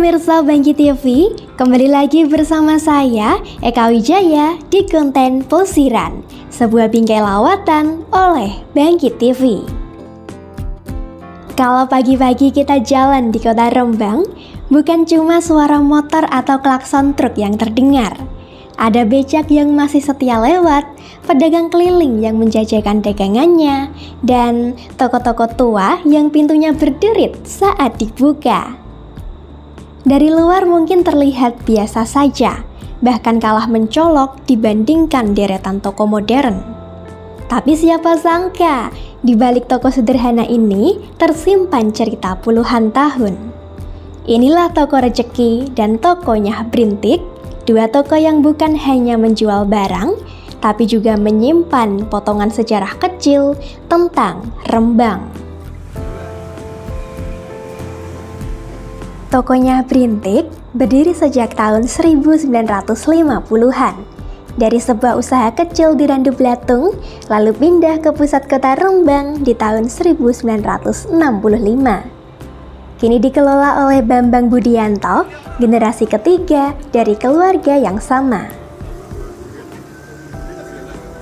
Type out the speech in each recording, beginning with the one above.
pemirsa Bangki TV, kembali lagi bersama saya Eka Wijaya di konten Plesiran, sebuah bingkai lawatan oleh Bangki TV. Kalau pagi-pagi kita jalan di kota Rembang, bukan cuma suara motor atau klakson truk yang terdengar. Ada becak yang masih setia lewat, pedagang keliling yang menjajakan dagangannya, dan toko-toko tua yang pintunya berderit saat dibuka. Dari luar mungkin terlihat biasa saja, bahkan kalah mencolok dibandingkan deretan toko modern. Tapi siapa sangka, di balik toko sederhana ini tersimpan cerita puluhan tahun. Inilah Toko Rejeki dan toko Nyah Brintik, dua toko yang bukan hanya menjual barang, tapi juga menyimpan potongan sejarah kecil tentang Rembang. Toko Nyah Brintik berdiri sejak tahun 1950-an. Dari sebuah usaha kecil di Randu Blatung, lalu pindah ke pusat kota Rembang di tahun 1965. Kini dikelola oleh Bambang Budianto, generasi ketiga dari keluarga yang sama.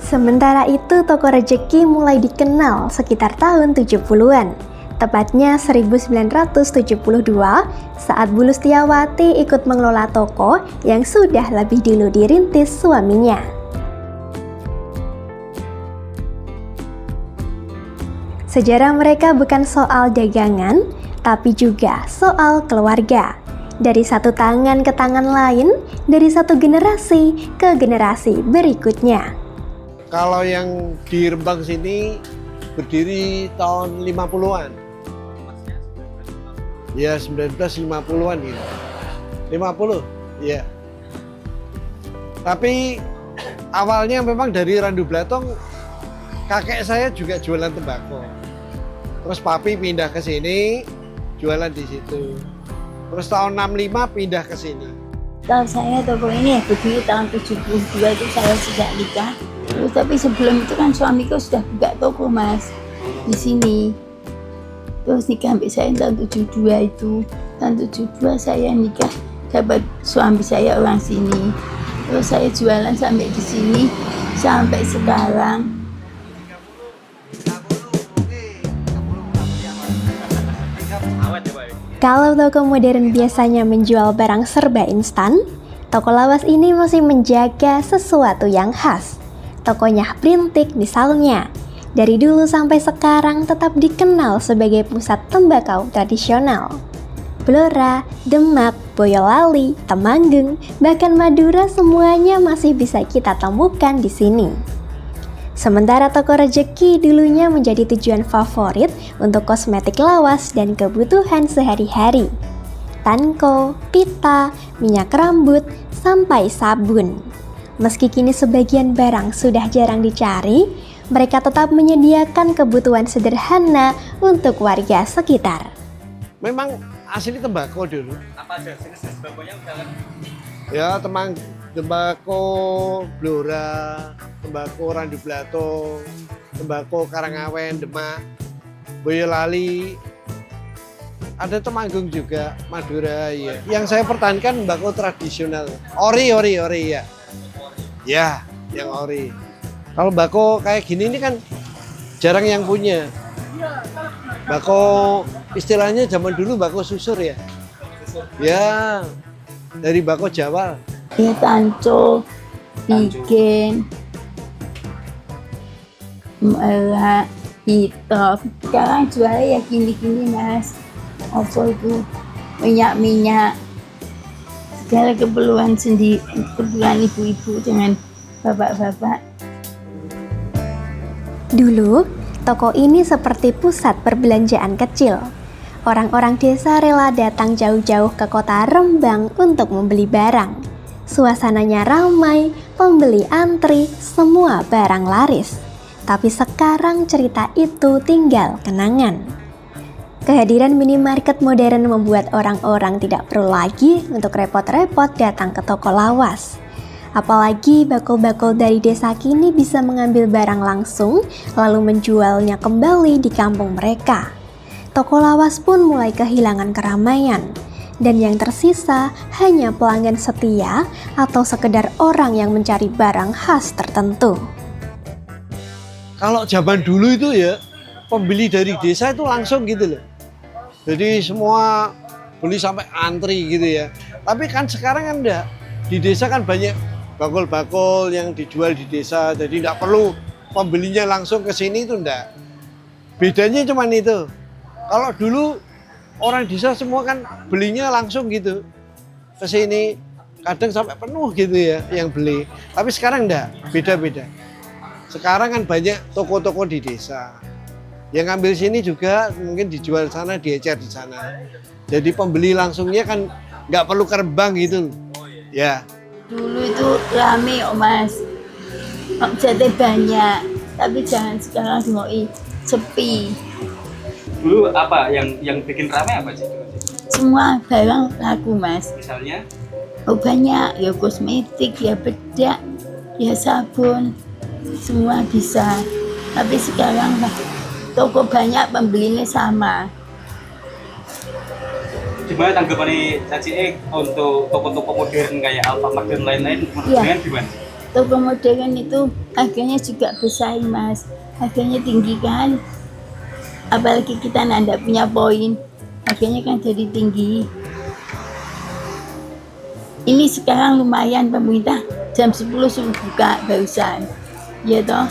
Sementara itu, Toko Rejeki mulai dikenal sekitar tahun 70-an. Tepatnya 1972 saat Bu Lustiawati ikut mengelola toko yang sudah lebih dulu dirintis suaminya. Sejarah mereka bukan soal dagangan, tapi juga soal keluarga. Dari satu tangan ke tangan lain, dari satu generasi ke generasi berikutnya. Kalau yang di Rembang sini berdiri tahun 50-an. Ya 1950-an gitu. 50, ya. Tapi awalnya memang dari Randu Blatung, kakek saya juga jualan tembakau. Terus papi pindah ke sini, jualan di situ. Terus tahun 65 pindah ke sini. Tahu saya toko ini berdiri tahun 72 itu saya sejak nikah. Terus tapi sebelum itu kan suamiku sudah buka toko mas di sini. Terus nikah sampai saya tahun 72 itu. Tahun 72 saya nikah dapat suami saya orang sini. Terus saya jualan sampai di sini sampai sekarang. Kalau toko modern biasanya menjual barang serba instan, toko lawas ini masih menjaga sesuatu yang khas. Toko Nyah Brintik misalnya, dari dulu sampai sekarang tetap dikenal sebagai pusat tembakau tradisional. Blora, Demak, Boyolali, Temanggung, bahkan Madura semuanya masih bisa kita temukan di sini. Sementara Toko Rejeki dulunya menjadi tujuan favorit untuk kosmetik lawas dan kebutuhan sehari-hari. Tanko, pita, minyak rambut, sampai sabun. Meski kini sebagian barang sudah jarang dicari, mereka tetap menyediakan kebutuhan sederhana untuk warga sekitar. Memang asli tembakau dulu. Apa aja jenis tembakonya misalkan? Ya, tembakau Blora, tembakau Randu Blatung, tembakau Karangawen, Demak, Boyolali. Ada Temanggung juga, Madura ya. Yang saya pertahankan tembakau tradisional. Ori ya. Ya, yang ori. Kalau bako kayak gini ini kan jarang yang punya. Bako istilahnya zaman dulu bako susur ya. Ya, dari bako Jawa. Ini tanco, bikin, merah, hitam. Sekarang jualnya ya gini-gini mas. Apa itu minyak-minyak. Segala keperluan sendiri, keperluan ibu-ibu dengan bapak-bapak. Dulu, toko ini seperti pusat perbelanjaan kecil. Orang-orang desa rela datang jauh-jauh ke kota Rembang untuk membeli barang. Suasananya ramai, pembeli antri, semua barang laris. Tapi sekarang cerita itu tinggal kenangan. Kehadiran minimarket modern membuat orang-orang tidak perlu lagi untuk repot-repot datang ke toko lawas. Apalagi bakul-bakul dari desa kini bisa mengambil barang langsung lalu menjualnya kembali di kampung mereka. Toko lawas pun mulai kehilangan keramaian. Dan yang tersisa hanya pelanggan setia atau sekedar orang yang mencari barang khas tertentu. Kalau zaman dulu itu ya, pembeli dari desa itu langsung gitu loh. Jadi semua beli sampai antri gitu ya. Tapi kan sekarang kan enggak. Di desa kan banyak bakul-bakul yang dijual di desa. Jadi enggak perlu pembelinya langsung ke sini itu enggak. Bedanya cuma itu. Kalau dulu orang desa semua kan belinya langsung gitu. Ke sini kadang sampai penuh gitu ya yang beli. Tapi sekarang enggak, beda-beda. Sekarang kan banyak toko-toko di desa. Yang ngambil sini juga mungkin dijual sana, diecer di sana. Jadi pembeli langsungnya kan nggak perlu kerbang gitu. Ya. Dulu itu rame Mas, omsetnya banyak, tapi jangan sekarang dimoi sepi. Dulu apa yang bikin ramai apa sih? Semua barang laku Mas. Misalnya? Oh banyak, ya kosmetik, ya bedak, ya sabun, semua bisa. Tapi sekarang toko banyak, pembelinya sama. Gimana tanggapan Caci untuk toko-toko modern kayak Alfamart dan lain-lain? Iya. Gimana? Toko modern itu harganya juga bersaing Mas, harganya tinggi kan. Apalagi kita nggak punya poin, harganya kan jadi tinggi. Ini sekarang lumayan pemerintah jam 10 suruh buka barusan, ya toh.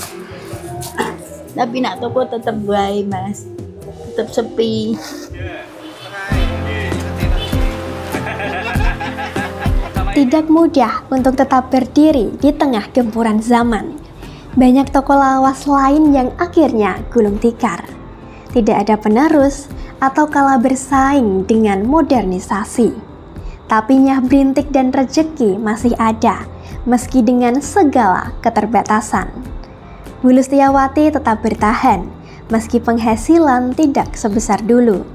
Tapi nak toko tetap baik Mas, tetap sepi. Tidak mudah untuk tetap berdiri di tengah gempuran zaman. Banyak toko lawas lain yang akhirnya gulung tikar. Tidak ada penerus atau kalah bersaing dengan modernisasi. Tapi nyah berintik dan rejeki masih ada, meski dengan segala keterbatasan. Bu Listiawati tetap bertahan, meski penghasilan tidak sebesar dulu.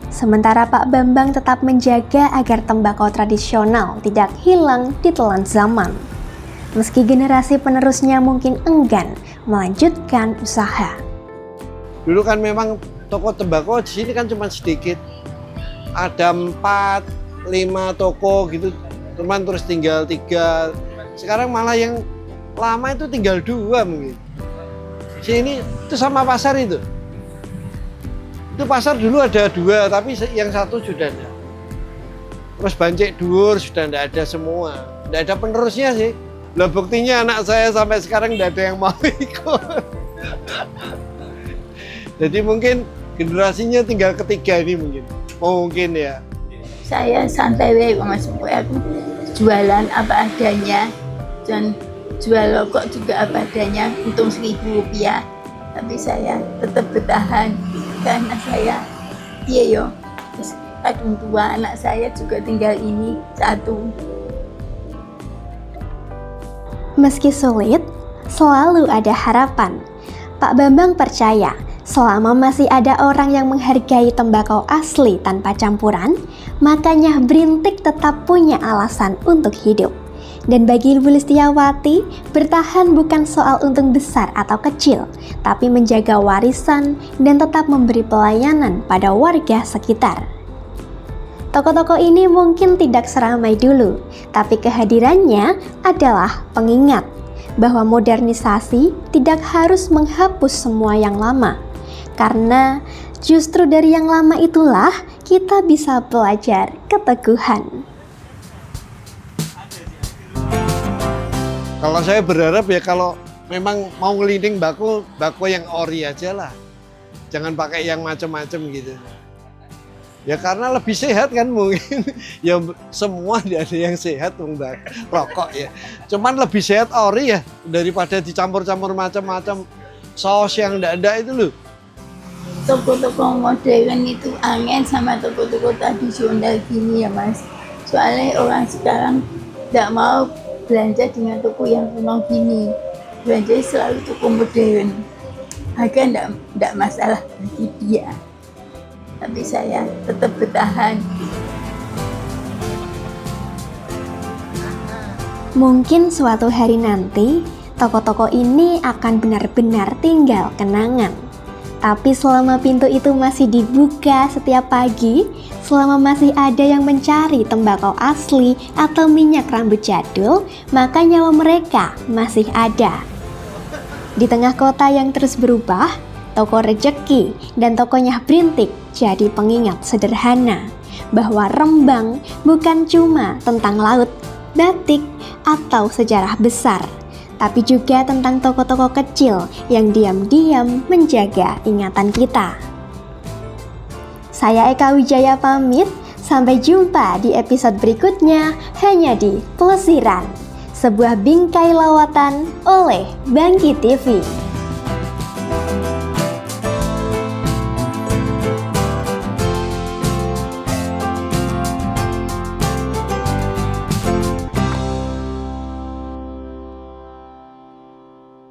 Sementara Pak Bambang tetap menjaga agar tembakau tradisional tidak hilang ditelan zaman. Meski generasi penerusnya mungkin enggan melanjutkan usaha. Dulu kan memang toko tembakau di sini kan cuma sedikit. Ada 4, 5 toko gitu, teman terus tinggal 3. Sekarang malah yang lama itu tinggal 2 mungkin. Sini itu sama pasar itu. Itu pasar dulu ada 2, tapi yang 1 sudah ada. Terus Bancik Dhuwur sudah tidak ada semua. Tidak ada penerusnya sih. Lah buktinya anak saya sampai sekarang tidak ada yang mau ikut. Jadi mungkin generasinya tinggal ketiga ini mungkin. Mungkin ya. Saya santai wae Mas, aku jualan apa adanya dan jual rokok juga apa adanya, untung Rp1.000. Tapi saya tetap bertahan karena saya yo kadung tua, anak saya juga tinggal ini 1. Meski sulit, selalu ada harapan. Pak Bambang percaya, selama masih ada orang yang menghargai tembakau asli tanpa campuran, maka Nyah Brintik tetap punya alasan untuk hidup. Dan bagi Bu Listiawati, bertahan bukan soal untung besar atau kecil, tapi menjaga warisan dan tetap memberi pelayanan pada warga sekitar. Toko-toko ini mungkin tidak seramai dulu, tapi kehadirannya adalah pengingat bahwa modernisasi tidak harus menghapus semua yang lama. Karena justru dari yang lama itulah kita bisa belajar keteguhan. Kalau saya berharap ya kalau memang mau ngelinding bako yang ori aja lah. Jangan pakai yang macam-macam gitu. Ya karena lebih sehat kan mungkin. Ya semua tidak ada yang sehat rokok ya. Cuman lebih sehat ori ya daripada dicampur-campur macam-macam saus yang tidak ada itu loh. Toko-toko modern itu angin sama toko-toko tradisional gini ya Mas. Soalnya orang sekarang tidak mau belanja dengan toko yang kuno gini, belanja selalu toko modern. Harga enggak masalah bagi dia, tapi saya tetap bertahan. Mungkin suatu hari nanti, toko-toko ini akan benar-benar tinggal kenangan. Tapi selama pintu itu masih dibuka setiap pagi, selama masih ada yang mencari tembakau asli atau minyak rambut jadul, maka nyawa mereka masih ada. Di tengah kota yang terus berubah, toko rejeki dan toko Nyah Brintik jadi pengingat sederhana bahwa Rembang bukan cuma tentang laut, batik, atau sejarah besar, tapi juga tentang toko-toko kecil yang diam-diam menjaga ingatan kita. Saya Eka Wijaya pamit, sampai jumpa di episode berikutnya hanya di Plesiran, sebuah bingkai lawatan oleh Bangki TV.